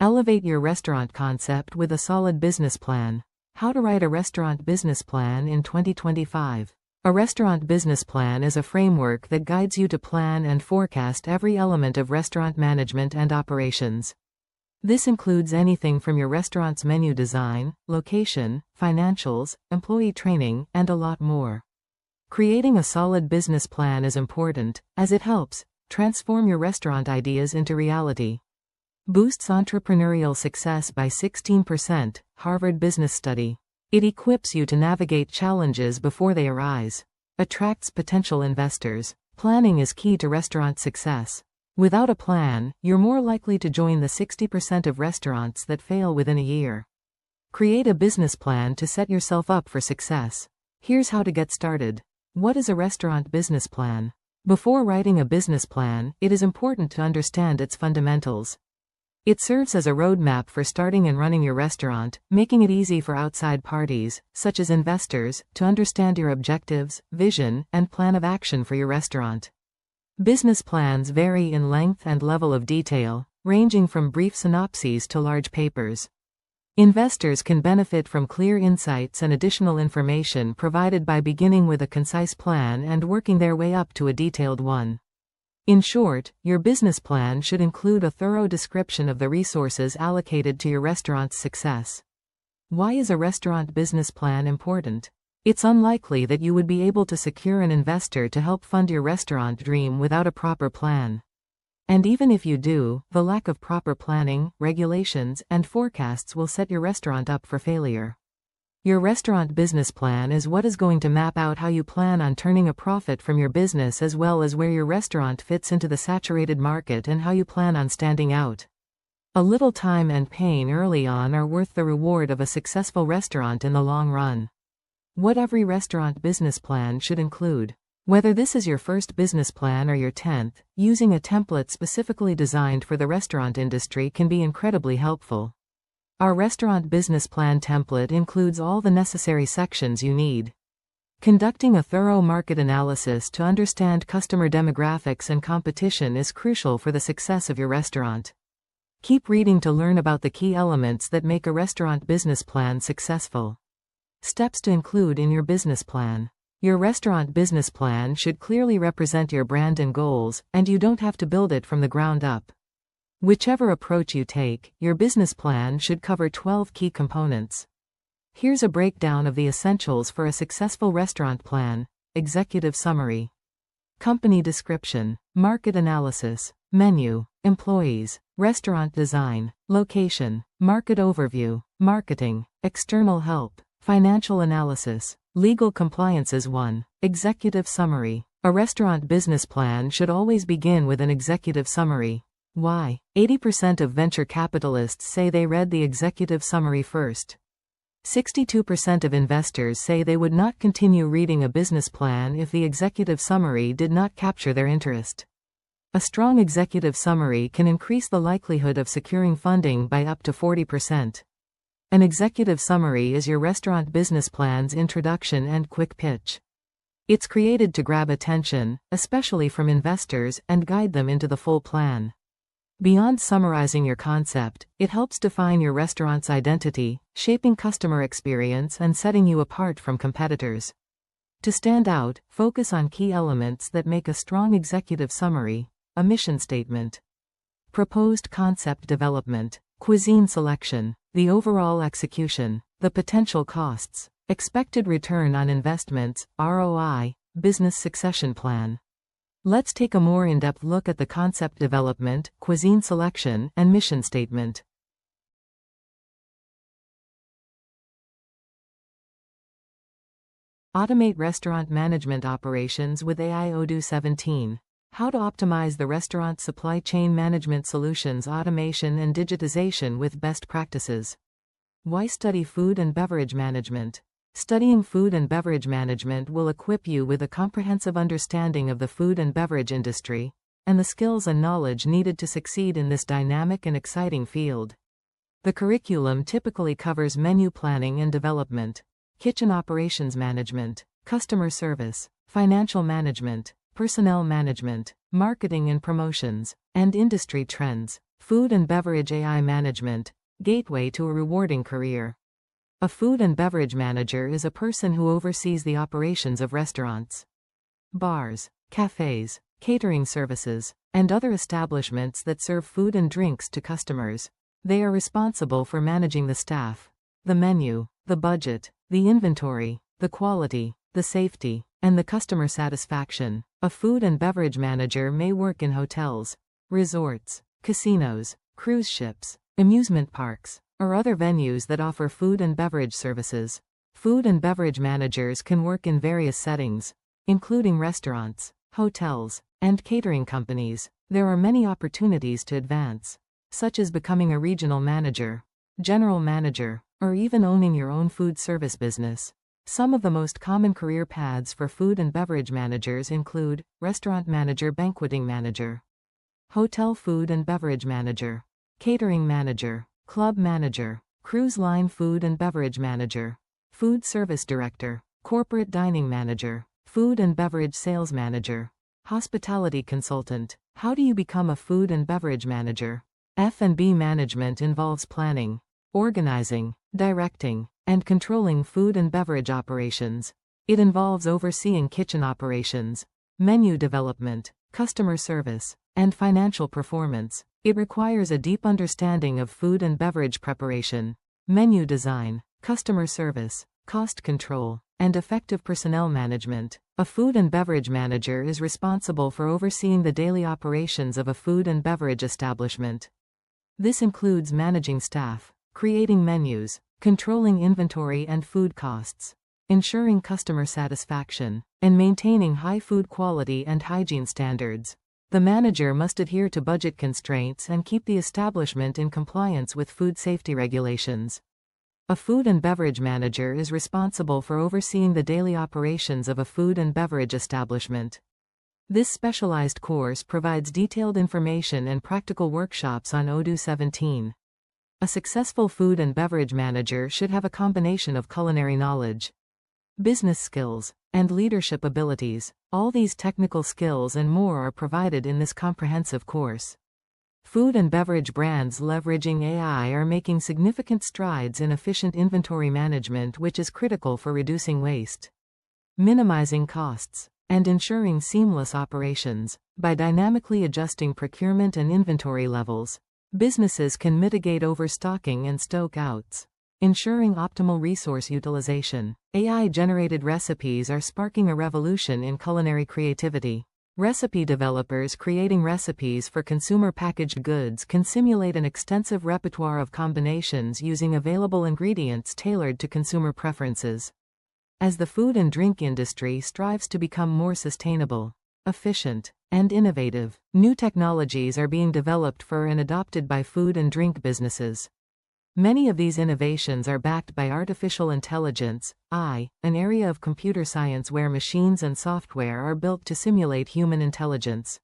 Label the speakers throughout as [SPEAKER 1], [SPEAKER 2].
[SPEAKER 1] Elevate your restaurant concept with a solid business plan. How to write a restaurant business plan in 2025. A restaurant business plan is a framework that guides you to plan and forecast every element of restaurant management and operations. This includes anything from your restaurant's menu design, location, financials, employee training, and a lot more. Creating a solid business plan is important, as it helps transform your restaurant ideas into reality. Boosts entrepreneurial success by 16%, Harvard Business Study. It equips you to navigate challenges before they arise. Attracts potential investors. Planning is key to restaurant success. Without a plan, you're more likely to join the 60% of restaurants that fail within a year. Create a business plan to set yourself up for success. Here's how to get started. What is a restaurant business plan? Before writing a business plan, it is important to understand its fundamentals. It serves as a roadmap for starting and running your restaurant, making it easy for outside parties, such as investors, to understand your objectives, vision, and plan of action for your restaurant. Business plans vary in length and level of detail, ranging from brief synopses to large papers. Investors can benefit from clear insights and additional information provided by beginning with a concise plan and working their way up to a detailed one. In short, your business plan should include a thorough description of the resources allocated to your restaurant's success. Why is a restaurant business plan important? It's unlikely that you would be able to secure an investor to help fund your restaurant dream without a proper plan. And even if you do, the lack of proper planning, regulations, and forecasts will set your restaurant up for failure. Your restaurant business plan is what is going to map out how you plan on turning a profit from your business, as well as where your restaurant fits into the saturated market and how you plan on standing out. A little time and pain early on are worth the reward of a successful restaurant in the long run. What every restaurant business plan should include. Whether this is your first business plan or your 10th, using a template specifically designed for the restaurant industry can be incredibly helpful. Our restaurant business plan template includes all the necessary sections you need. Conducting a thorough market analysis to understand customer demographics and competition is crucial for the success of your restaurant. Keep reading to learn about the key elements that make a restaurant business plan successful. Steps to include in your business plan. Your restaurant business plan should clearly represent your brand and goals, and you don't have to build it from the ground up. Whichever approach you take, your business plan should cover 12 key components. Here's a breakdown of the essentials for a successful restaurant plan. Executive summary. Company description. Market analysis. Menu. Employees. Restaurant design. Location. Market overview. Marketing. External help. Financial analysis. Legal compliances. 1. Executive summary. A restaurant business plan should always begin with an executive summary. Why? 80% of venture capitalists say they read the executive summary first. 62% of investors say they would not continue reading a business plan if the executive summary did not capture their interest. A strong executive summary can increase the likelihood of securing funding by up to 40%. An executive summary is your restaurant business plan's introduction and quick pitch. It's created to grab attention, especially from investors, and guide them into the full plan. Beyond summarizing your concept, it helps define your restaurant's identity, shaping customer experience and setting you apart from competitors. To stand out, focus on key elements that make a strong executive summary. A mission statement. Proposed concept development. Cuisine selection. The overall execution. The potential costs. Expected return on investments, ROI. Business succession plan. Let's take a more in-depth look at the concept development, cuisine selection, and mission statement. Automate restaurant management operations with AI Odoo 17. How to optimize the restaurant supply chain management solutions, automation and digitization with best practices. Why study food and beverage management? Studying food and beverage management will equip you with a comprehensive understanding of the food and beverage industry, and the skills and knowledge needed to succeed in this dynamic and exciting field. The curriculum typically covers menu planning and development, kitchen operations management, customer service, financial management, personnel management, marketing and promotions, and industry trends. Food and beverage AI management, gateway to a rewarding career. A food and beverage manager is a person who oversees the operations of restaurants, bars, cafes, catering services, and other establishments that serve food and drinks to customers. They are responsible for managing the staff, the menu, the budget, the inventory, the quality, the safety, and the customer satisfaction. A food and beverage manager may work in hotels, resorts, casinos, cruise ships, amusement parks, or other venues that offer food and beverage services. Food and beverage managers can work in various settings, including restaurants, hotels, and catering companies. There are many opportunities to advance, such as becoming a regional manager, general manager, or even owning your own food service business. Some of the most common career paths for food and beverage managers include restaurant manager, banqueting manager, hotel food and beverage manager, catering manager, club manager, cruise line food and beverage manager, food service director, corporate dining manager, food and beverage sales manager, hospitality consultant. How do you become a food and beverage manager? F&B management involves planning, organizing, directing, and controlling food and beverage operations. It involves overseeing kitchen operations, menu development, customer service, and financial performance. It requires a deep understanding of food and beverage preparation, menu design, customer service, cost control, and effective personnel management. A food and beverage manager is responsible for overseeing the daily operations of a food and beverage establishment. This includes managing staff, creating menus, controlling inventory and food costs, ensuring customer satisfaction, and maintaining high food quality and hygiene standards. The manager must adhere to budget constraints and keep the establishment in compliance with food safety regulations. A food and beverage manager is responsible for overseeing the daily operations of a food and beverage establishment. This specialized course provides detailed information and practical workshops on Odoo 17. A successful food and beverage manager should have a combination of culinary knowledge, business skills, and leadership abilities. All these technical skills and more are provided in this comprehensive course. Food and beverage brands leveraging AI are making significant strides in efficient inventory management, which is critical for reducing waste, minimizing costs, and ensuring seamless operations. By dynamically adjusting procurement and inventory levels, businesses can mitigate overstocking and stock-outs, ensuring optimal resource utilization. AI-generated recipes are sparking a revolution in culinary creativity. Recipe developers creating recipes for consumer packaged goods can simulate an extensive repertoire of combinations using available ingredients tailored to consumer preferences. As the food and drink industry strives to become more sustainable, efficient, and innovative, new technologies are being developed for and adopted by food and drink businesses. Many of these innovations are backed by artificial intelligence, AI, an area of computer science where machines and software are built to simulate human intelligence.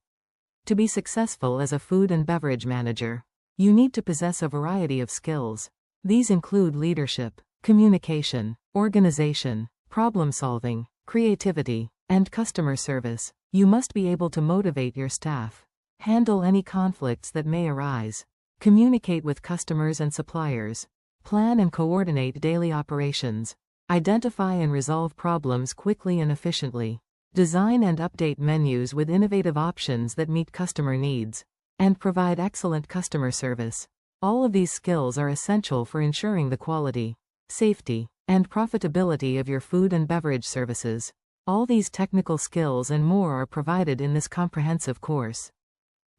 [SPEAKER 1] To be successful as a food and beverage manager, you need to possess a variety of skills. These include leadership, communication, organization, problem-solving, creativity, and customer service. You must be able to motivate your staff, handle any conflicts that may arise, communicate with customers and suppliers, plan and coordinate daily operations, identify and resolve problems quickly and efficiently, design and update menus with innovative options that meet customer needs, and provide excellent customer service. All of these skills are essential for ensuring the quality, safety, and profitability of your food and beverage services. All these technical skills and more are provided in this comprehensive course.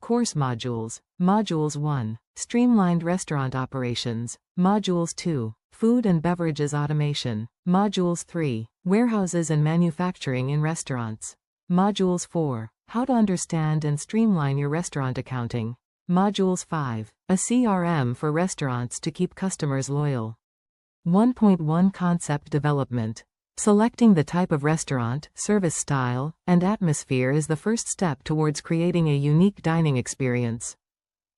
[SPEAKER 1] Course modules. Modules 1. Streamlined restaurant operations. Modules 2. Food and beverages automation. Modules 3. Warehouses and manufacturing in restaurants. Modules 4. How to understand and streamline your restaurant accounting. Modules 5. A CRM for restaurants to keep customers loyal. 1.1 Concept development. Selecting the type of restaurant, service style, and atmosphere is the first step towards creating a unique dining experience.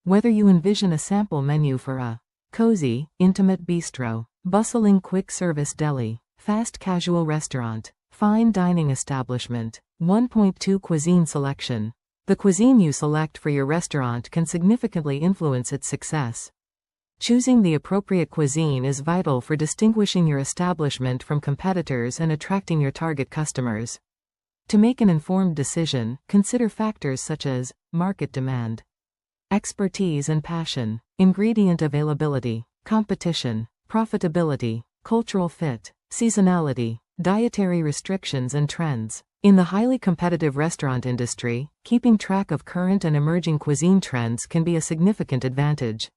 [SPEAKER 1] Whether you envision a sample menu for a cozy, intimate bistro, bustling quick-service deli, fast casual restaurant, fine dining establishment, 1.2 Cuisine selection. The cuisine you select for your restaurant can significantly influence its success. Choosing the appropriate cuisine is vital for distinguishing your establishment from competitors and attracting your target customers. To make an informed decision, consider factors such as market demand, expertise and passion, ingredient availability, competition, profitability, cultural fit, seasonality, dietary restrictions and trends. In the highly competitive restaurant industry, keeping track of current and emerging cuisine trends can be a significant advantage.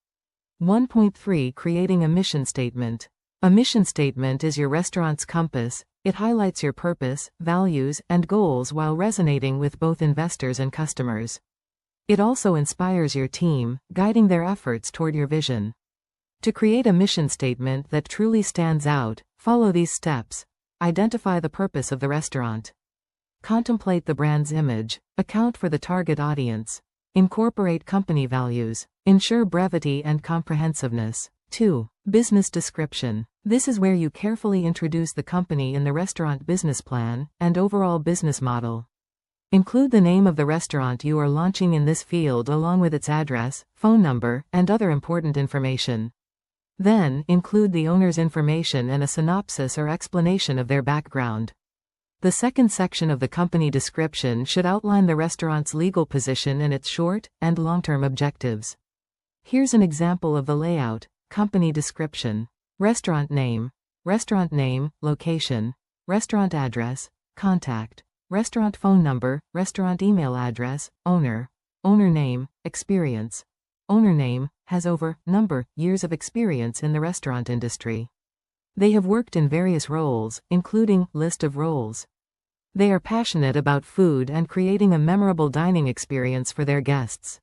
[SPEAKER 1] 1.3 Creating a mission statement. A mission statement is your restaurant's compass. It highlights your purpose, values, and goals while resonating with both investors and customers. It also inspires your team, guiding their efforts toward your vision. To create a mission statement that truly stands out, follow these steps. Identify the purpose of the restaurant. Contemplate the brand's image. Account for the target audience. Incorporate company values. Ensure brevity and comprehensiveness. 2. Business description. This is where you carefully introduce the company in the restaurant business plan and overall business model. Include the name of the restaurant you are launching in this field along with its address, phone number, and other important information. Then, include the owner's information and a synopsis or explanation of their background. The second section of the company description should outline the restaurant's legal position and its short- and long-term objectives. Here's an example of the layout. Company description. Restaurant name, location, restaurant address, contact, restaurant phone number, restaurant email address, owner name, experience. Owner name has over years of experience in the restaurant industry. They have worked in various roles, including list of roles. They are passionate about food and creating a memorable dining experience for their guests.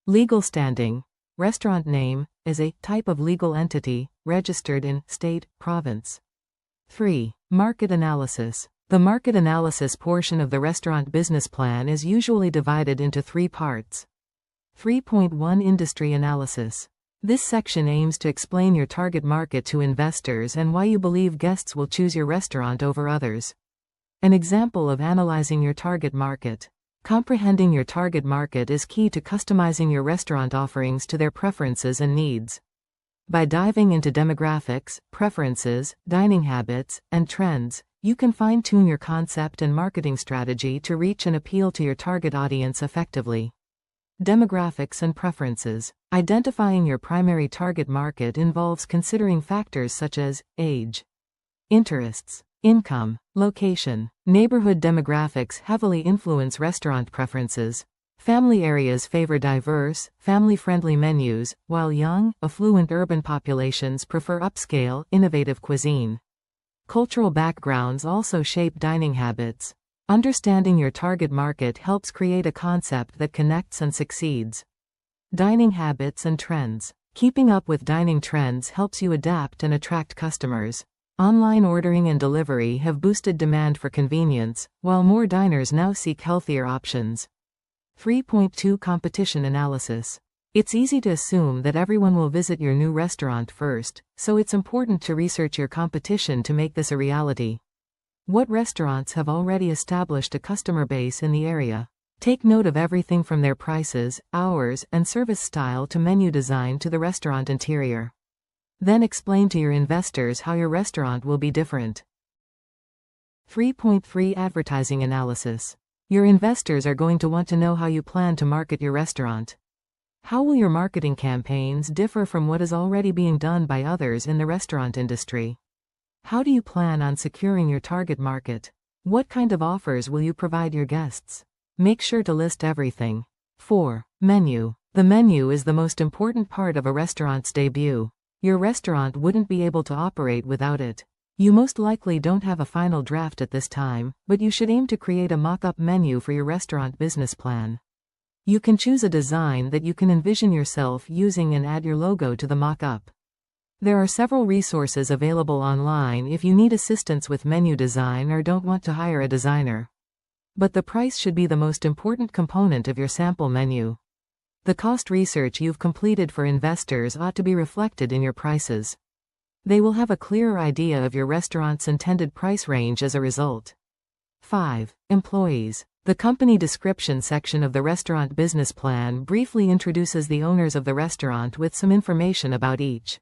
[SPEAKER 1] Legal standing. Restaurant name is a type of legal entity registered in state, province. 3. Market analysis. The market analysis portion of the restaurant business plan is usually divided into 3 parts. 3.1 Industry analysis. This section aims to explain your target market to investors and why you believe guests will choose your restaurant over others. An example of analyzing your target market. Comprehending your target market is key to customizing your restaurant offerings to their preferences and needs. By diving into demographics, preferences, dining habits, and trends, you can fine-tune your concept and marketing strategy to reach and appeal to your target audience effectively. Demographics and preferences. Identifying your primary target market involves considering factors such as age, interests, income, location. Neighborhood demographics heavily influence restaurant preferences. Family areas favor diverse, family-friendly menus, while young, affluent urban populations prefer upscale, innovative cuisine. Cultural backgrounds also shape dining habits. Understanding your target market helps create a concept that connects and succeeds. Dining habits and trends. Keeping up with dining trends helps you adapt and attract customers. Online ordering and delivery have boosted demand for convenience, while more diners now seek healthier options. 3.2 Competition analysis. It's easy to assume that everyone will visit your new restaurant first, so it's important to research your competition to make this a reality. What restaurants have already established a customer base in the area? Take note of everything from their prices, hours, and service style to menu design to the restaurant interior. Then explain to your investors how your restaurant will be different. 3.3 Advertising analysis. Your investors are going to want to know how you plan to market your restaurant. How will your marketing campaigns differ from what is already being done by others in the restaurant industry? How do you plan on securing your target market? What kind of offers will you provide your guests? Make sure to list everything. 4. Menu. The menu is the most important part of a restaurant's debut. Your restaurant wouldn't be able to operate without it. You most likely don't have a final draft at this time, but you should aim to create a mock-up menu for your restaurant business plan. You can choose a design that you can envision yourself using and add your logo to the mock-up. There are several resources available online if you need assistance with menu design or don't want to hire a designer. But the price should be the most important component of your sample menu. The cost research you've completed for investors ought to be reflected in your prices. They will have a clearer idea of your restaurant's intended price range as a result. 5. Employees. The The company description section of the restaurant business plan briefly introduces the owners of the restaurant with some information about each.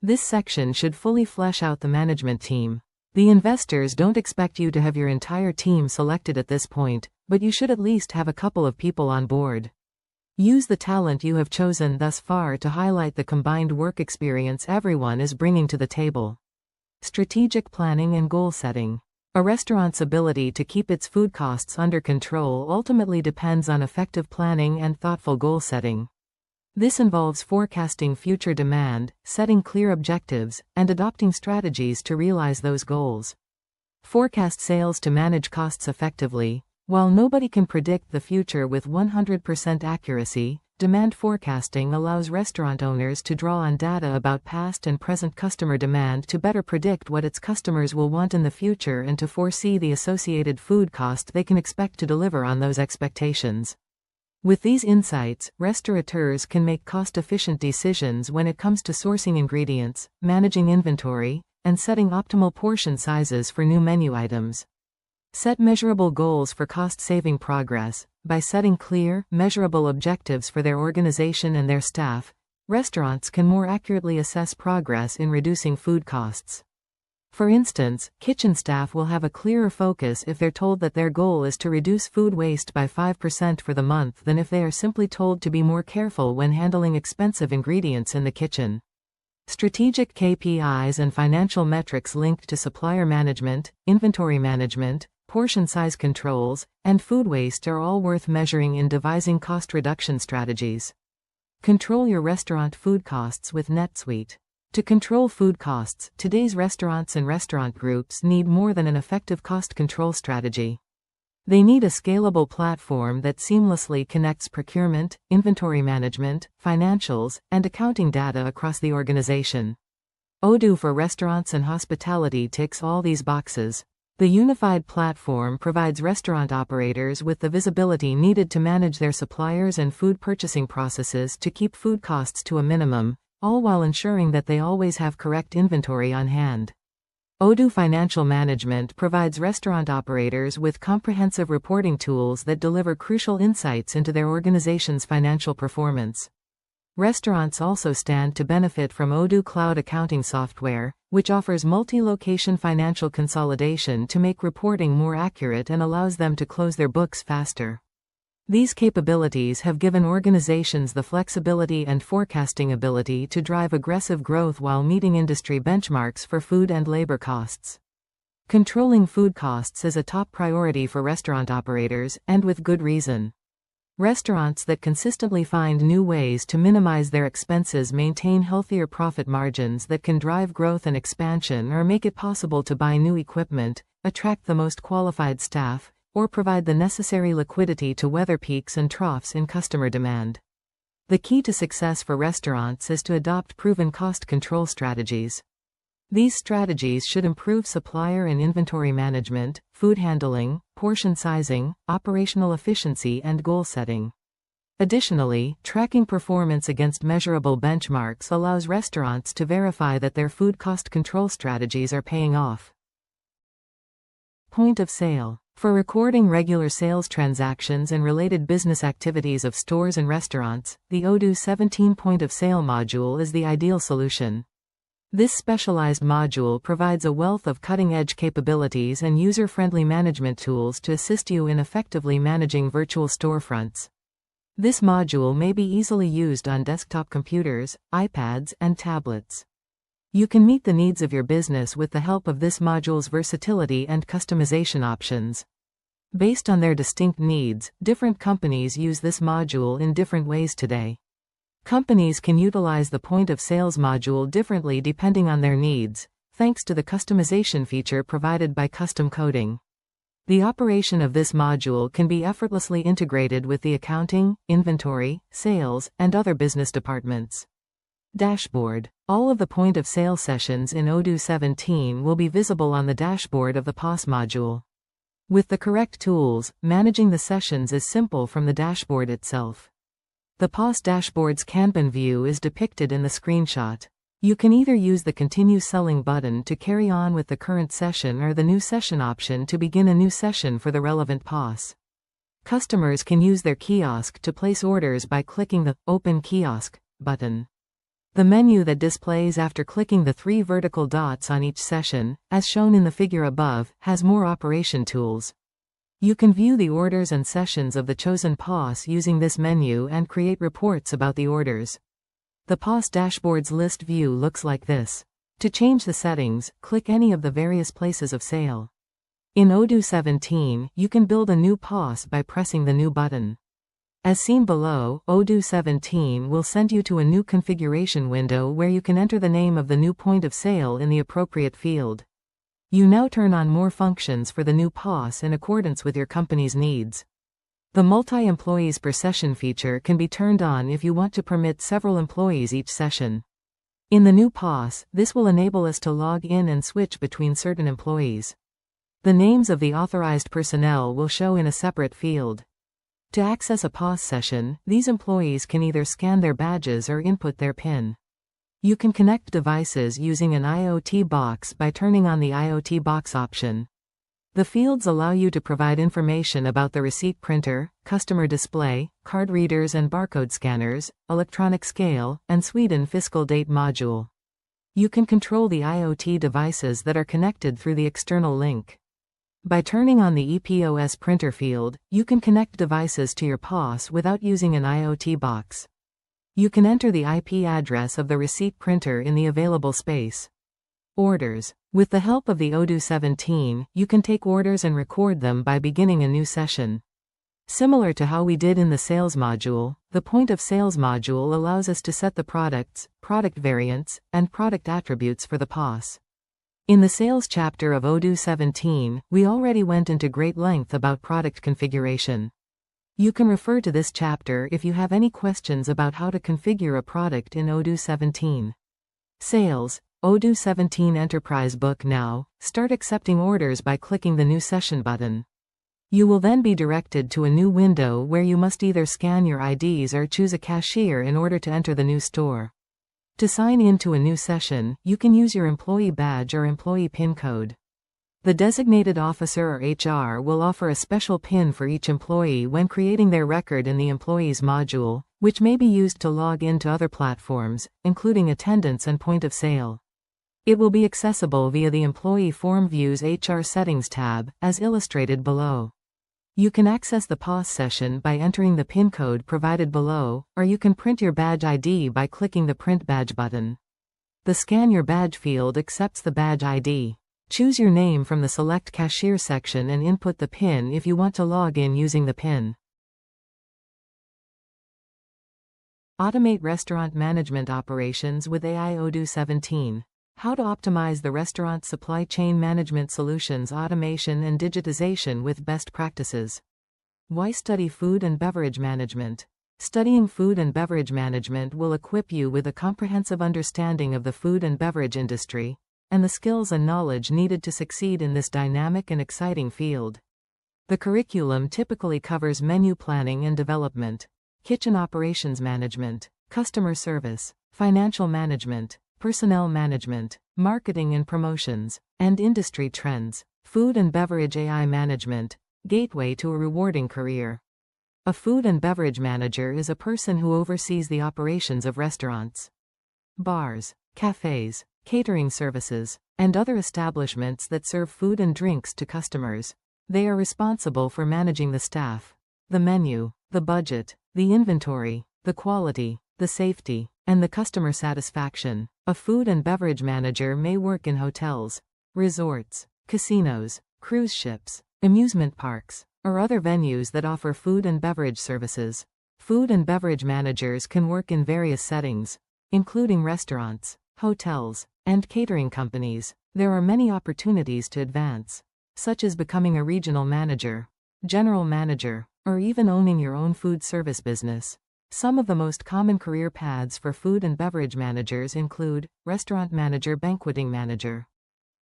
[SPEAKER 1] This section should fully flesh out the management team. The investors don't expect you to have your entire team selected at this point, but you should at least have a couple of people on board. Use the talent you have chosen thus far to highlight the combined work experience everyone is bringing to the table. Strategic planning and goal setting. A restaurant's ability to keep its food costs under control ultimately depends on effective planning and thoughtful goal setting. This involves forecasting future demand, setting clear objectives, and adopting strategies to realize those goals. Forecast sales to manage costs effectively. While nobody can predict the future with 100% accuracy, demand forecasting allows restaurant owners to draw on data about past and present customer demand to better predict what its customers will want in the future and to foresee the associated food cost they can expect to deliver on those expectations. With these insights, restaurateurs can make cost-efficient decisions when it comes to sourcing ingredients, managing inventory, and setting optimal portion sizes for new menu items. Set measurable goals for cost-saving progress. By setting clear, measurable objectives for their organization and their staff, restaurants can more accurately assess progress in reducing food costs. For instance, kitchen staff will have a clearer focus if they're told that their goal is to reduce food waste by 5% for the month than if they are simply told to be more careful when handling expensive ingredients in the kitchen. Strategic KPIs and financial metrics linked to supplier management, inventory management, portion size controls, and food waste are all worth measuring in devising cost reduction strategies. Control your restaurant food costs with NetSuite. To control food costs, today's restaurants and restaurant groups need more than an effective cost control strategy. They need a scalable platform that seamlessly connects procurement, inventory management, financials, and accounting data across the organization. Odoo for restaurants and hospitality ticks all these boxes. The unified platform provides restaurant operators with the visibility needed to manage their suppliers and food purchasing processes to keep food costs to a minimum, all while ensuring that they always have correct inventory on hand. Odoo Financial Management provides restaurant operators with comprehensive reporting tools that deliver crucial insights into their organization's financial performance. Restaurants also stand to benefit from Odoo Cloud Accounting Software, which offers multi-location financial consolidation to make reporting more accurate and allows them to close their books faster. These capabilities have given organizations the flexibility and forecasting ability to drive aggressive growth while meeting industry benchmarks for food and labor costs. Controlling food costs is a top priority for restaurant operators, and with good reason. Restaurants that consistently find new ways to minimize their expenses maintain healthier profit margins that can drive growth and expansion or make it possible to buy new equipment, attract the most qualified staff, or provide the necessary liquidity to weather peaks and troughs in customer demand. The key to success for restaurants is to adopt proven cost control strategies. These strategies should improve supplier and inventory management, food handling, portion sizing, operational efficiency, and goal setting. Additionally, tracking performance against measurable benchmarks allows restaurants to verify that their food cost control strategies are paying off. Point of sale. For recording regular sales transactions and related business activities of stores and restaurants, the Odoo 17 Point of Sale module is the ideal solution. This specialized module provides a wealth of cutting-edge capabilities and user-friendly management tools to assist you in effectively managing virtual storefronts. This module may be easily used on desktop computers, iPads, and tablets. You can meet the needs of your business with the help of this module's versatility and customization options. Based on their distinct needs, different companies use this module in different ways today. Companies can utilize the point of sales module differently depending on their needs, thanks to the customization feature provided by custom coding. The operation of this module can be effortlessly integrated with the accounting, inventory, sales, and other business departments. Dashboard. All of the point of sale sessions in Odoo 17 will be visible on the dashboard of the POS module. With the correct tools, managing the sessions is simple from the dashboard itself. The POS dashboard's Kanban view is depicted in the screenshot. You can either use the Continue Selling button to carry on with the current session or the New Session option to begin a new session for the relevant POS. Customers can use their kiosk to place orders by clicking the Open Kiosk button. The menu that displays after clicking the 3 vertical dots on each session, as shown in the figure above, has more operation tools. You can view the orders and sessions of the chosen POS using this menu and create reports about the orders. The POS dashboard's list view looks like this. To change the settings, click any of the various places of sale. In Odoo 17, you can build a new POS by pressing the New button. As seen below, Odoo 17 will send you to a new configuration window where you can enter the name of the new point of sale in the appropriate field. You now turn on more functions for the new POS in accordance with your company's needs. The multi-employees per session feature can be turned on if you want to permit several employees each session. In the new POS, this will enable us to log in and switch between certain employees. The names of the authorized personnel will show in a separate field. To access a POS session, these employees can either scan their badges or input their PIN. You can connect devices using an IoT box by turning on the IoT box option. The fields allow you to provide information about the receipt printer, customer display, card readers and barcode scanners, electronic scale, and Sweden fiscal date module. You can control the IoT devices that are connected through the external link. By turning on the EPOS printer field, you can connect devices to your POS without using an IoT box. You can enter the IP address of the receipt printer in the available space. Orders. With the help of the Odoo 17, you can take orders and record them by beginning a new session. Similar to how we did in the sales module, the point of sales module allows us to set the products, product variants, and product attributes for the POS. In the sales chapter of Odoo 17, we already went into great length about product configuration. You can refer to this chapter if you have any questions about how to configure a product in Odoo 17. Sales. Odoo 17 Enterprise Book now. Start accepting orders by clicking the New Session button. You will then be directed to a new window where you must either scan your IDs or choose a cashier in order to enter the new store. To sign in to a new session, you can use your employee badge or employee PIN code. The designated officer or HR will offer a special PIN for each employee when creating their record in the Employees module, which may be used to log into other platforms, including attendance and point of sale. It will be accessible via the Employee Form Views HR Settings tab, as illustrated below. You can access the POS session by entering the PIN code provided below, or you can print your badge ID by clicking the Print Badge button. The Scan Your Badge field accepts the badge ID. Choose your name from the Select Cashier section and input the PIN if you want to log in using the PIN. Automate restaurant management operations with AI Odoo 17. How to optimize the restaurant supply chain management solutions automation and digitization with best practices. Why study food and beverage management? Studying food and beverage management will equip you with a comprehensive understanding of the food and beverage industry, and the skills and knowledge needed to succeed in this dynamic and exciting field. The curriculum typically covers menu planning and development, kitchen operations management, customer service, financial management, personnel management, marketing and promotions, and industry trends, food and beverage AI management, gateway to a rewarding career. A food and beverage manager is a person who oversees the operations of restaurants, bars, cafes, catering services, and other establishments that serve food and drinks to customers. They are responsible for managing the staff, the menu, the budget, the inventory, the quality, the safety, and the customer satisfaction. A food and beverage manager may work in hotels, resorts, casinos, cruise ships, amusement parks, or other venues that offer food and beverage services. Food and beverage managers can work in various settings, including restaurants, hotels, and catering companies. There are many opportunities to advance, such as becoming a regional manager, general manager, or even owning your own food service business. Some of the most common career paths for food and beverage managers include restaurant manager, banqueting manager,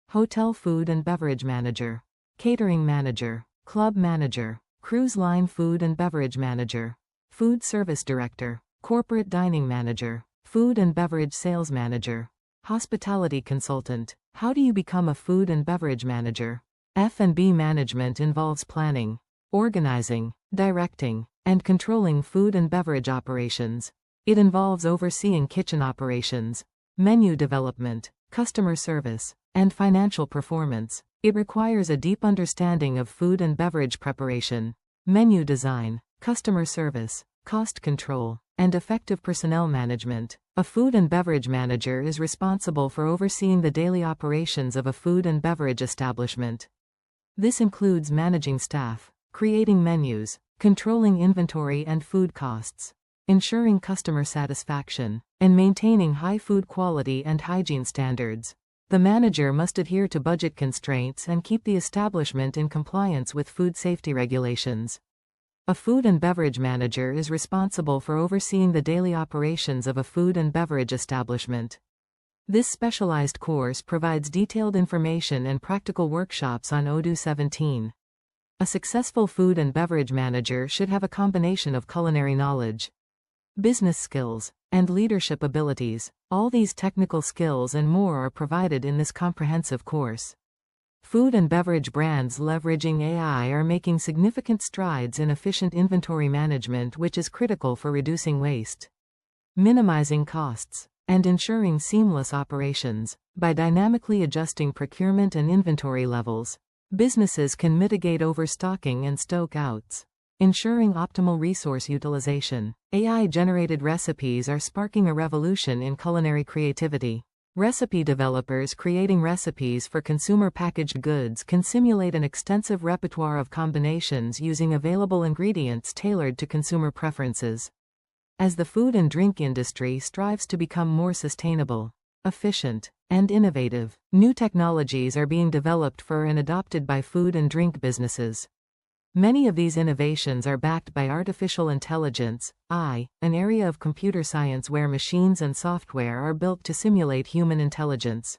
[SPEAKER 1] hotel food and beverage manager, catering manager, club manager, cruise line food and beverage manager, food service director, corporate dining manager, food and beverage sales manager, hospitality consultant. How do you become a food and beverage manager? F&B management involves planning, organizing, Directing and controlling food and beverage operations. It involves overseeing kitchen operations, menu development, customer service, and financial performance. It requires a deep understanding of food and beverage preparation, menu design, customer service, cost control, and effective personnel management. A food and beverage manager is responsible for overseeing the daily operations of a food and beverage establishment. This includes managing staff, creating menus, controlling inventory and food costs, ensuring customer satisfaction, and maintaining high food quality and hygiene standards. The manager must adhere to budget constraints and keep the establishment in compliance with food safety regulations. A food and beverage manager is responsible for overseeing the daily operations of a food and beverage establishment. This specialized course provides detailed information and practical workshops on Odoo 17. A successful food and beverage manager should have a combination of culinary knowledge, business skills, and leadership abilities. All these technical skills and more are provided in this comprehensive course. Food and beverage brands leveraging AI are making significant strides in efficient inventory management, which is critical for reducing waste, minimizing costs, and ensuring seamless operations. By dynamically adjusting procurement and inventory levels, businesses can mitigate overstocking and stock-outs, ensuring optimal resource utilization. AI-generated recipes are sparking a revolution in culinary creativity. Recipe developers creating recipes for consumer packaged goods can simulate an extensive repertoire of combinations using available ingredients tailored to consumer preferences. As the food and drink industry strives to become more sustainable, efficient, and innovative, new technologies are being developed for and adopted by food and drink businesses. Many of these innovations are backed by artificial intelligence, AI, an area of computer science where machines and software are built to simulate human intelligence.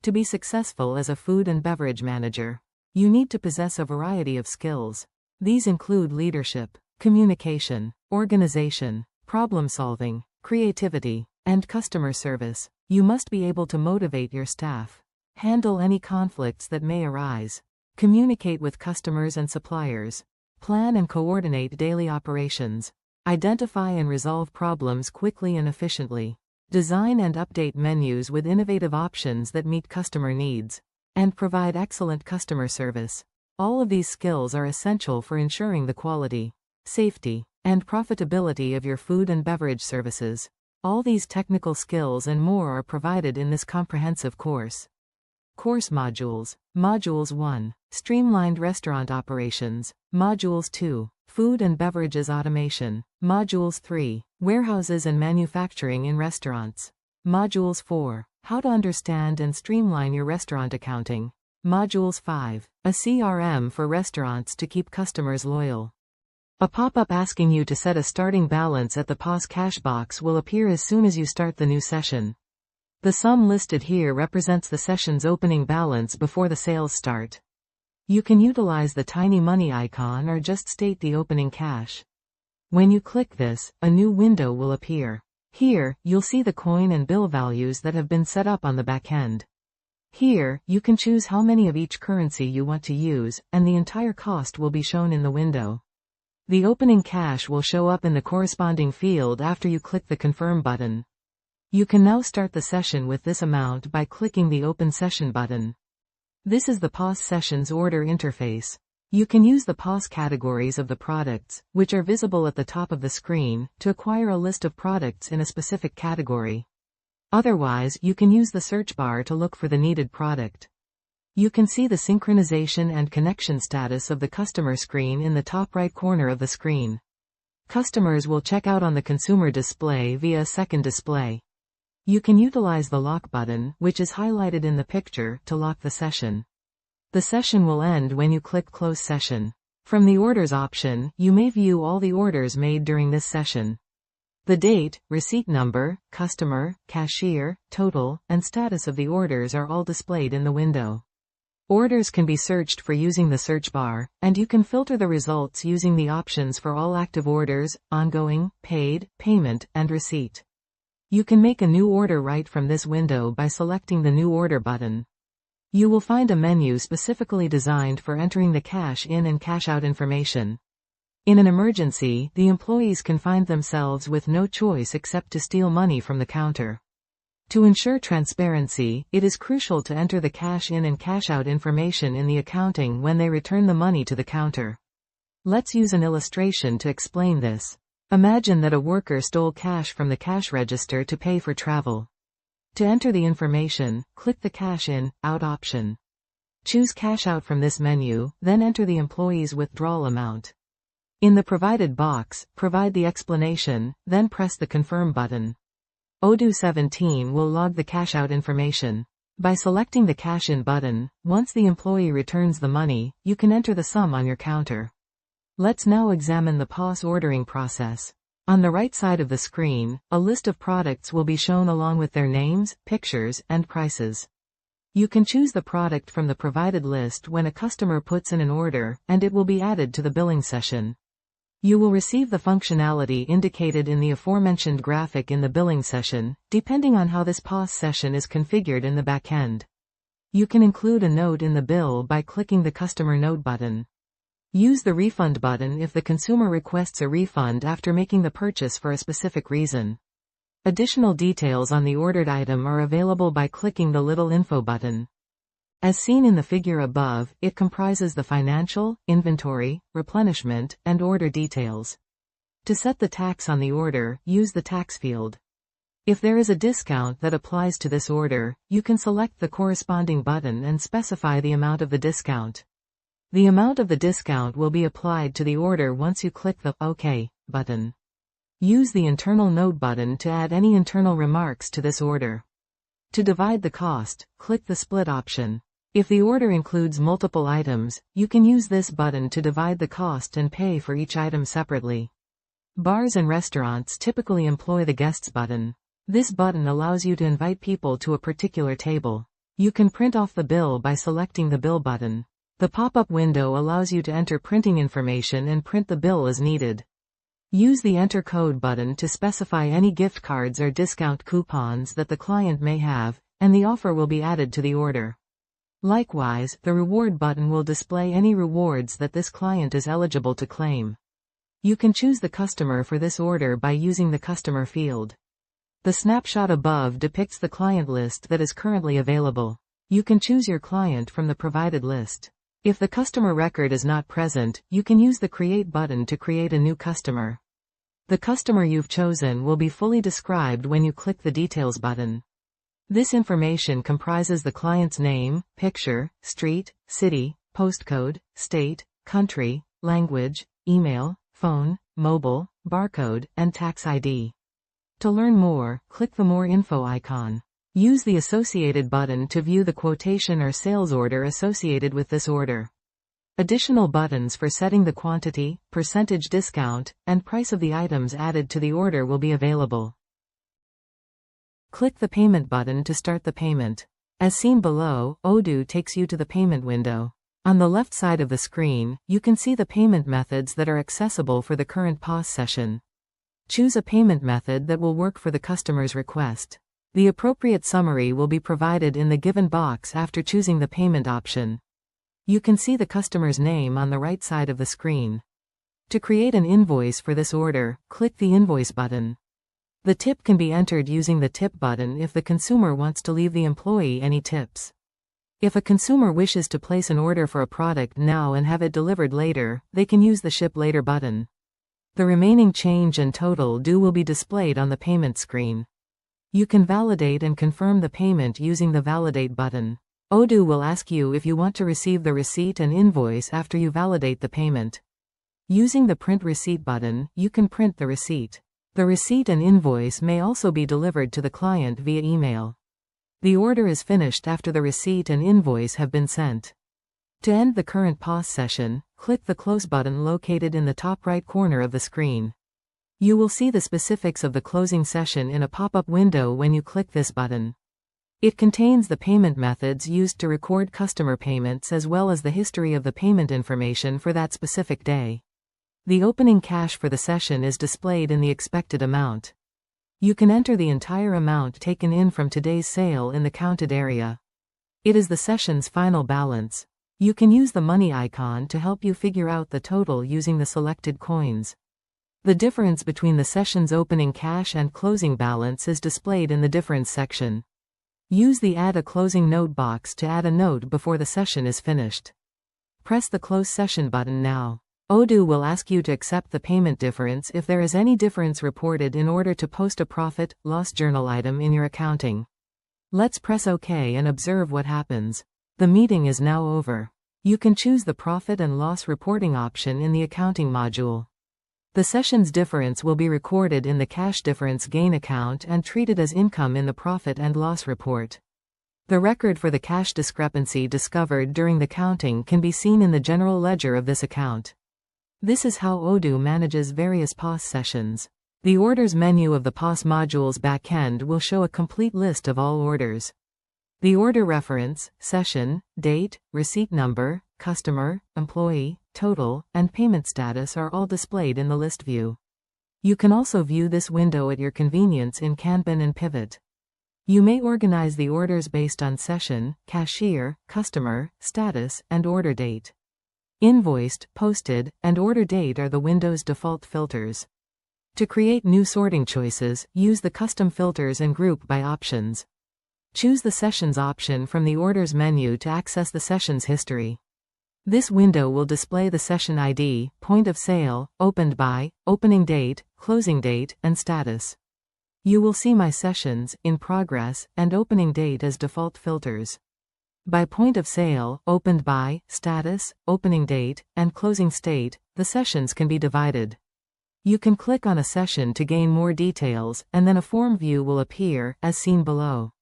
[SPEAKER 1] To be successful as a food and beverage manager, you need to possess a variety of skills. These include leadership, communication, organization, problem-solving, creativity, and customer service. You must be able to motivate your staff, handle any conflicts that may arise, communicate with customers and suppliers, plan and coordinate daily operations, identify and resolve problems quickly and efficiently, design and update menus with innovative options that meet customer needs, and provide excellent customer service. All of these skills are essential for ensuring the quality, safety, and profitability of your food and beverage services. All these technical skills and more are provided in this comprehensive course. Course modules. Modules 1. Streamlined restaurant operations. Modules 2. Food and beverages automation. Modules 3. Warehouses and manufacturing in restaurants. Modules 4. How to understand and streamline your restaurant accounting. Modules 5. A CRM for restaurants to keep customers loyal. A pop-up asking you to set a starting balance at the POS cash box will appear as soon as you start the new session. The sum listed here represents the session's opening balance before the sales start. You can utilize the tiny money icon or just state the opening cash. When you click this, a new window will appear. Here, you'll see the coin and bill values that have been set up on the back end. Here, you can choose how many of each currency you want to use, and the entire cost will be shown in the window. The opening cash will show up in the corresponding field after you click the Confirm button. You can now start the session with this amount by clicking the Open Session button. This is the POS Sessions order interface. You can use the POS categories of the products, which are visible at the top of the screen, to acquire a list of products in a specific category. Otherwise, you can use the search bar to look for the needed product. You can see the synchronization and connection status of the customer screen in the top right corner of the screen. Customers will check out on the consumer display via a second display. You can utilize the lock button, which is highlighted in the picture, to lock the session. The session will end when you click Close Session. From the Orders option, you may view all the orders made during this session. The date, receipt number, customer, cashier, total, and status of the orders are all displayed in the window. Orders can be searched for using the search bar, and you can filter the results using the options for all active orders, ongoing, paid, payment, and receipt. You can make a new order right from this window by selecting the New Order button. You will find a menu specifically designed for entering the cash in and cash out information. In an emergency, the employees can find themselves with no choice except to steal money from the counter. To ensure transparency, it is crucial to enter the cash in and cash out information in the accounting when they return the money to the counter. Let's use an illustration to explain this. Imagine that a worker stole cash from the cash register to pay for travel. To enter the information, click the Cash In, Out option. Choose Cash Out from this menu, then enter the employee's withdrawal amount. In the provided box, provide the explanation, then press the Confirm button. Odoo 17 will log the cash out information. By selecting the Cash In button, once the employee returns the money, you can enter the sum on your counter. Let's now examine the POS ordering process. On the right side of the screen, a list of products will be shown along with their names, pictures, and prices. You can choose the product from the provided list when a customer puts in an order, and it will be added to the billing session. You will receive the functionality indicated in the aforementioned graphic in the billing session, depending on how this POS session is configured in the backend. You can include a note in the bill by clicking the Customer Note button. Use the Refund button if the consumer requests a refund after making the purchase for a specific reason. Additional details on the ordered item are available by clicking the little Info button. As seen in the figure above, it comprises the financial, inventory, replenishment, and order details. To set the tax on the order, use the tax field. If there is a discount that applies to this order, you can select the corresponding button and specify the amount of the discount. The amount of the discount will be applied to the order once you click the OK button. Use the Internal Note button to add any internal remarks to this order. To divide the cost, click the Split option. If the order includes multiple items, you can use this button to divide the cost and pay for each item separately. Bars and restaurants typically employ the Guests button. This button allows you to invite people to a particular table. You can print off the bill by selecting the Bill button. The pop-up window allows you to enter printing information and print the bill as needed. Use the Enter Code button to specify any gift cards or discount coupons that the client may have, and the offer will be added to the order. Likewise, the Reward button will display any rewards that this client is eligible to claim. You can choose the customer for this order by using the Customer field. The snapshot above depicts the client list that is currently available. You can choose your client from the provided list. If the customer record is not present, you can use the Create button to create a new customer. The customer you've chosen will be fully described when you click the Details button. This information comprises the client's name, picture, street, city, postcode, state, country, language, email, phone, mobile, barcode, and tax ID. To learn more, click the More Info icon. Use the Associated button to view the quotation or sales order associated with this order. Additional buttons for setting the quantity, percentage discount, and price of the items added to the order will be available. Click the Payment button to start the payment. As seen below, Odoo takes you to the payment window. On the left side of the screen, you can see the payment methods that are accessible for the current POS session. Choose a payment method that will work for the customer's request. The appropriate summary will be provided in the given box after choosing the payment option. You can see the customer's name on the right side of the screen. To create an invoice for this order, click the Invoice button. The tip can be entered using the Tip button if the consumer wants to leave the employee any tips. If a consumer wishes to place an order for a product now and have it delivered later, they can use the Ship Later button. The remaining change and total due will be displayed on the payment screen. You can validate and confirm the payment using the Validate button. Odoo will ask you if you want to receive the receipt and invoice after you validate the payment. Using the Print Receipt button, you can print the receipt. The receipt and invoice may also be delivered to the client via email. The order is finished after the receipt and invoice have been sent. To end the current POS session, click the Close button located in the top right corner of the screen. You will see the specifics of the closing session in a pop-up window when you click this button. It contains the payment methods used to record customer payments as well as the history of the payment information for that specific day. The opening cash for the session is displayed in the expected amount. You can enter the entire amount taken in from today's sale in the counted area. It is the session's final balance. You can use the money icon to help you figure out the total using the selected coins. The difference between the session's opening cash and closing balance is displayed in the difference section. Use the Add a Closing Note box to add a note before the session is finished. Press the Close Session button now. Odoo will ask you to accept the payment difference if there is any difference reported in order to post a profit/loss journal item in your accounting. Let's press OK and observe what happens. The meeting is now over. You can choose the profit and loss reporting option in the accounting module. The session's difference will be recorded in the cash difference gain account and treated as income in the profit and loss report. The record for the cash discrepancy discovered during the counting can be seen in the general ledger of this account. This is how Odoo manages various POS sessions. The Orders menu of the POS module's backend will show a complete list of all orders. The order reference, session, date, receipt number, customer, employee, total, and payment status are all displayed in the list view. You can also view this window at your convenience in Kanban and Pivot. You may organize the orders based on session, cashier, customer, status, and order date. Invoiced, posted, and order date are the window's default filters. To create new sorting choices, use the custom filters and group by options. Choose the Sessions option from the Orders menu to access the session's history. This window will display the session ID, point of sale, opened by, opening date, closing date, and status. You will see My Sessions, In Progress, and Opening Date as default filters. By point of sale, opened by, status, opening date, and closing state, the sessions can be divided. You can click on a session to gain more details, and then a form view will appear, as seen below.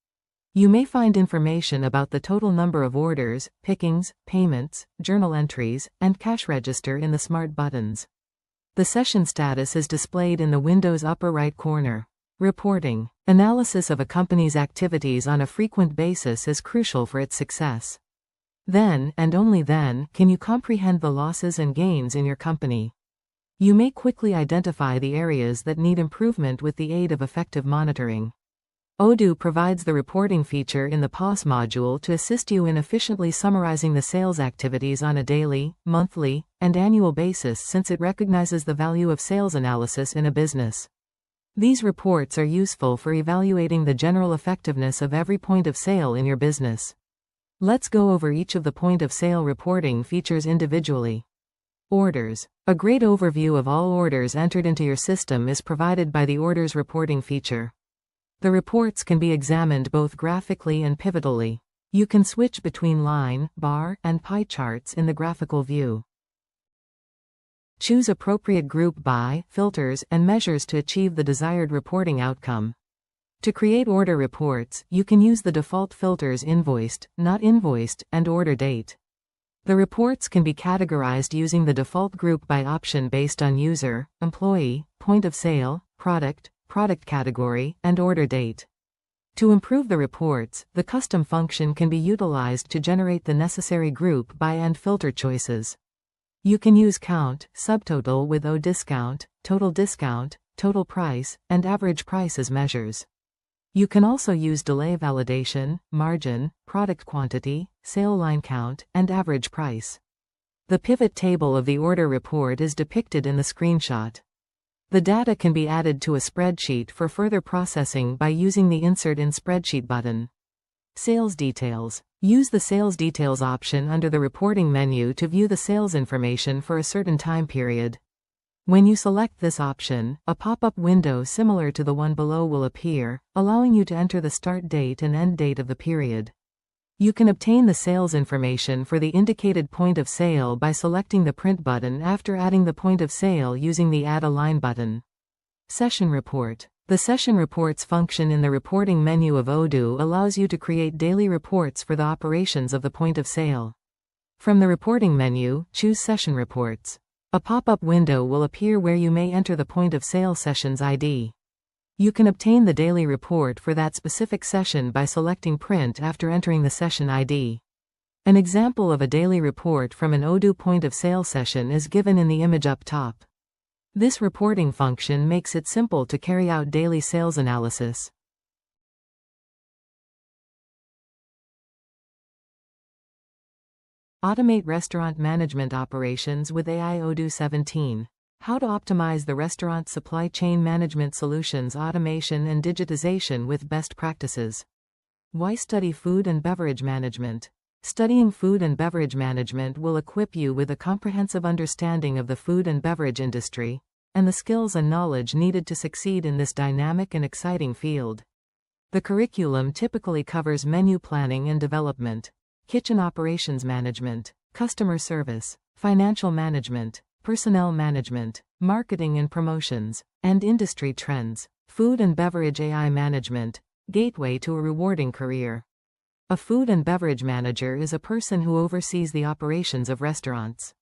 [SPEAKER 1] You may find information about the total number of orders, pickings, payments, journal entries, and cash register in the Smart buttons. The session status is displayed in the window's upper right corner. Reporting. Analysis of a company's activities on a frequent basis is crucial for its success. Then, and only then, can you comprehend the losses and gains in your company. You may quickly identify the areas that need improvement with the aid of effective monitoring. Odoo provides the reporting feature in the POS module to assist you in efficiently summarizing the sales activities on a daily, monthly, and annual basis since it recognizes the value of sales analysis in a business. These reports are useful for evaluating the general effectiveness of every point of sale in your business. Let's go over each of the point of sale reporting features individually. Orders. A great overview of all orders entered into your system is provided by the Orders reporting feature. The reports can be examined both graphically and pivotally. You can switch between line, bar, and pie charts in the graphical view. Choose appropriate group by, filters, and measures to achieve the desired reporting outcome. To create order reports, you can use the default filters Invoiced, Not Invoiced, and Order Date. The reports can be categorized using the default group by option based on user, employee, point of sale, product category, and order date. To improve the reports, the custom function can be utilized to generate the necessary group by and filter choices. You can use count, subtotal with O discount, total price, and average price as measures. You can also use delay validation, margin, product quantity, sale line count, and average price. The pivot table of the order report is depicted in the screenshot. The data can be added to a spreadsheet for further processing by using the Insert in Spreadsheet button. Sales details. Use the Sales Details option under the reporting menu to view the sales information for a certain time period. When you select this option, a pop-up window similar to the one below will appear, allowing you to enter the start date and end date of the period. You can obtain the sales information for the indicated point of sale by selecting the Print button after adding the point of sale using the Add a Line button. Session Report. The Session Reports function in the reporting menu of Odoo allows you to create daily reports for the operations of the point of sale. From the reporting menu, choose Session Reports. A pop-up window will appear where you may enter the point of sale session's ID. You can obtain the daily report for that specific session by selecting Print after entering the session ID. An example of a daily report from an Odoo point of sale session is given in the image up top. This reporting function makes it simple to carry out daily sales analysis. Automate restaurant management operations with AI. Odoo 17. How to optimize the restaurant supply chain management solutions, automation and digitization with best practices. Why study food and beverage management? Studying food and beverage management will equip you with a comprehensive understanding of the food and beverage industry, and the skills and knowledge needed to succeed in this dynamic and exciting field. The curriculum typically covers menu planning and development, kitchen operations management, customer service, financial management, personnel management, marketing and promotions, and industry trends. Food and beverage AI management, gateway to a rewarding career. A food and beverage manager is a person who oversees the operations of restaurants,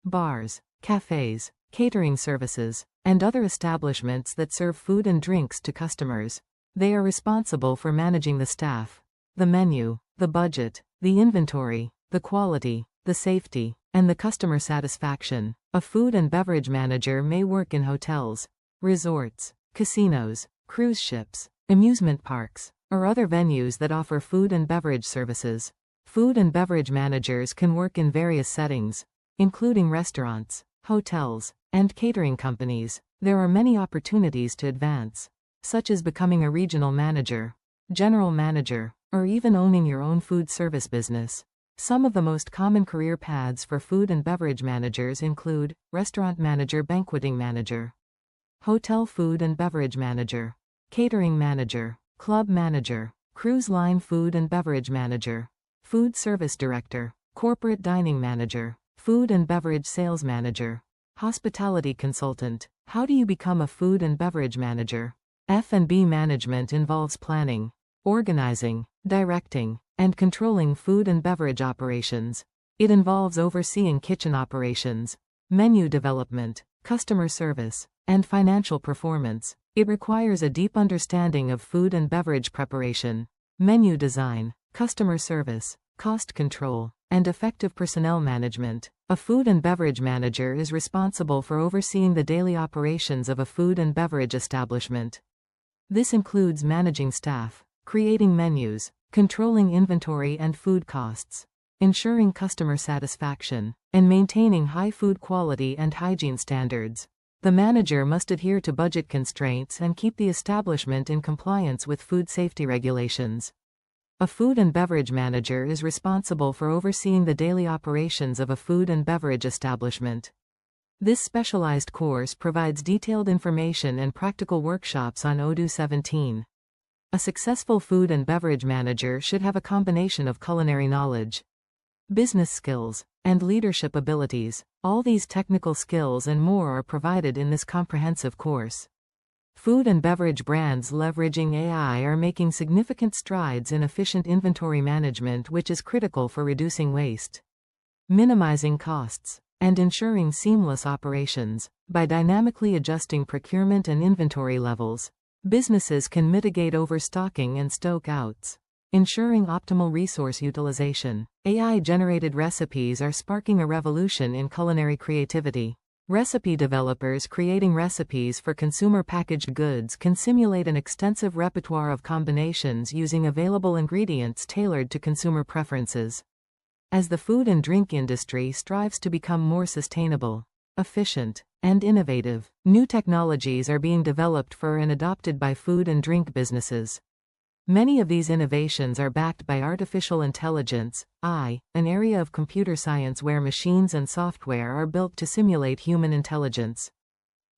[SPEAKER 1] bars, cafes, catering services, and other establishments that serve food and drinks to customers. They are responsible for managing the staff, the menu, the budget, the inventory, the quality, the safety, and the customer satisfaction. A food and beverage manager may work in hotels, resorts, casinos, cruise ships, amusement parks, or other venues that offer food and beverage services. Food and beverage managers can work in various settings, including restaurants, hotels, and catering companies. There are many opportunities to advance, such as becoming a regional manager, general manager, or even owning your own food service business. Some of the most common career paths for food and beverage managers include restaurant manager, banqueting manager, hotel food and beverage manager, catering manager, club manager, cruise line food and beverage manager, food service director, corporate dining manager, food and beverage sales manager, hospitality consultant. How do you become a food and beverage manager? F&B management involves planning, organizing, directing, and controlling food and beverage operations. It involves overseeing kitchen operations, menu development, customer service, and financial performance. It requires a deep understanding of food and beverage preparation, menu design, customer service, cost control, and effective personnel management. A food and beverage manager is responsible for overseeing the daily operations of a food and beverage establishment. This includes managing staff, creating menus, controlling inventory and food costs, ensuring customer satisfaction, and maintaining high food quality and hygiene standards. The manager must adhere to budget constraints and keep the establishment in compliance with food safety regulations. A food and beverage manager is responsible for overseeing the daily operations of a food and beverage establishment. This specialized course provides detailed information and practical workshops on Odoo 17. A successful food and beverage manager should have a combination of culinary knowledge, business skills, and leadership abilities. All these technical skills and more are provided in this comprehensive course. Food and beverage brands leveraging AI are making significant strides in efficient inventory management, which is critical for reducing waste, minimizing costs, and ensuring seamless operations. By dynamically adjusting procurement and inventory levels, businesses can mitigate overstocking and stock-outs, ensuring optimal resource utilization. AI-generated recipes are sparking a revolution in culinary creativity. Recipe developers creating recipes for consumer packaged goods can simulate an extensive repertoire of combinations using available ingredients tailored to consumer preferences. As the food and drink industry strives to become more sustainable, efficient, and innovative, new technologies are being developed for and adopted by food and drink businesses. Many of these innovations are backed by artificial intelligence, AI, an area of computer science where machines and software are built to simulate human intelligence.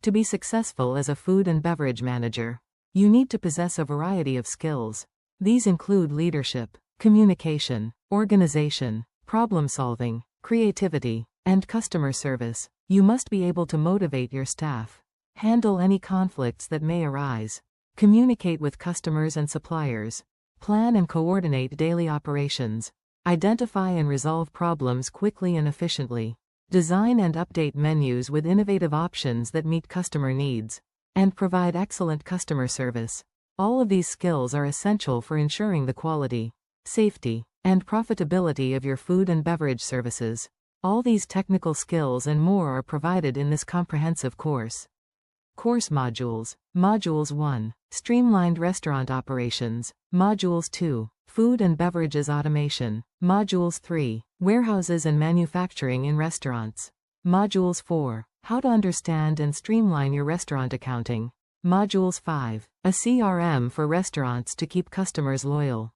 [SPEAKER 1] To be successful as a food and beverage manager, you need to possess a variety of skills. These include leadership, communication, organization, problem-solving, creativity, and customer service. You must be able to motivate your staff, handle any conflicts that may arise, communicate with customers and suppliers, plan and coordinate daily operations, identify and resolve problems quickly and efficiently, design and update menus with innovative options that meet customer needs, and provide excellent customer service. All of these skills are essential for ensuring the quality, safety, and profitability of your food and beverage services. All these technical skills and more are provided in this comprehensive course. Course modules. Modules 1. Streamlined restaurant operations. Modules 2. Food and beverages automation. Modules 3. Warehouses and manufacturing in restaurants. Modules 4. How to understand and streamline your restaurant accounting. Modules 5. A CRM for restaurants to keep customers loyal.